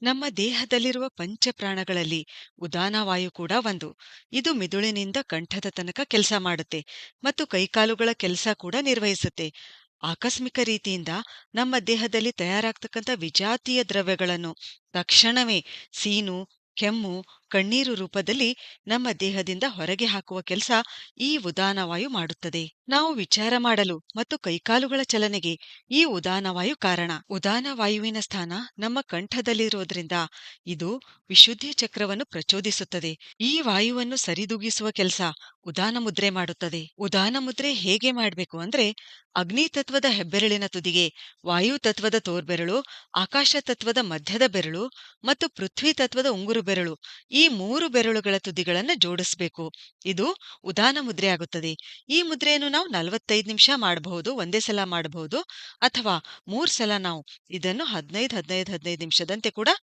ನಮ್ಮ ದೇಹದಲ್ಲಿರುವ ಪಂಚಪ್ರಾಣಗಳಲ್ಲಿ ಉದಾನವಾಯು ಕೂಡ ಒಂದು. ಇದು ಮಿದುಳಿನಿಂದ ಕಂಠದ ತನಕ ಕೆಲಸ ಮಾಡುತ್ತೆ ಮತ್ತು ಕೈಕಾಲುಗಳ ಕೆಲಸ ಕೂಡ ನಿರ್ವಹಿಸುತ್ತೆ. ಆಕಸ್ಮಿಕ ರೀತಿಯಿಂದ ನಮ್ಮ ದೇಹದಲ್ಲಿ ತಯಾರಾಗ್ತಕ್ಕಂಥ ವಿಜಾತೀಯ ದ್ರವ್ಯಗಳನ್ನು ತಕ್ಷಣವೇ ಸೀನು, ಕೆಮ್ಮು, ಕಣ್ಣೀರು ರೂಪದಲ್ಲಿ ನಮ್ಮ ದೇಹದಿಂದ ಹೊರಗೆ ಹಾಕುವ ಕೆಲಸ ಈ ಉದಾನವಾಯು ಮಾಡುತ್ತದೆ. ನಾವು ವಿಚಾರ ಮಾಡಲು ಮತ್ತು ಕೈಕಾಲುಗಳ ಚಲನೆಗೆ ಈ ಉದಾನವಾಯು ಕಾರಣ. ಉದಾನವಾಯುವಿನ ಸ್ಥಾನ ನಮ್ಮ ಕಂಠದಲ್ಲಿರೋದ್ರಿಂದ ಇದು ವಿಶುದ್ಧಿ ಚಕ್ರವನ್ನು ಪ್ರಚೋದಿಸುತ್ತದೆ. ಈ ವಾಯುವನ್ನು ಸರಿದೂಗಿಸುವ ಕೆಲಸ ಉದಾನ ಮುದ್ರೆ ಮಾಡುತ್ತದೆ. ಉದಾನ ಮುದ್ರೆ ಹೇಗೆ ಮಾಡಬೇಕು ಅಂದ್ರೆ, ಅಗ್ನಿ ತತ್ವದ ಹೆಬ್ಬೆರಳಿನ ತುದಿಗೆ ವಾಯು ತತ್ವದ ತೋರ್ಬೆರಳು, ಆಕಾಶ ತತ್ವದ ಮಧ್ಯದ ಬೆರಳು ಮತ್ತು ಪೃಥ್ವಿ ತತ್ವದ ಉಂಗುರು ಬೆರಳು, ಈ 3 ಬೆರಳುಗಳ ತುದಿಗಳನ್ನು ಜೋಡಿಸಬೇಕು. ಇದು ಉದಾನ ಮುದ್ರೆ ಆಗುತ್ತದೆ. ಈ ಮುದ್ರೆಯನ್ನು ನಾವು 45 ನಿಮಿಷ ಮಾಡಬಹುದು, ಒಂದೇ ಸಲ ಮಾಡಬಹುದು, ಅಥವಾ 3 ಸಲ ನಾವು ಇದನ್ನು 15-15-15 ನಿಮಿಷದಂತೆ ಕೂಡ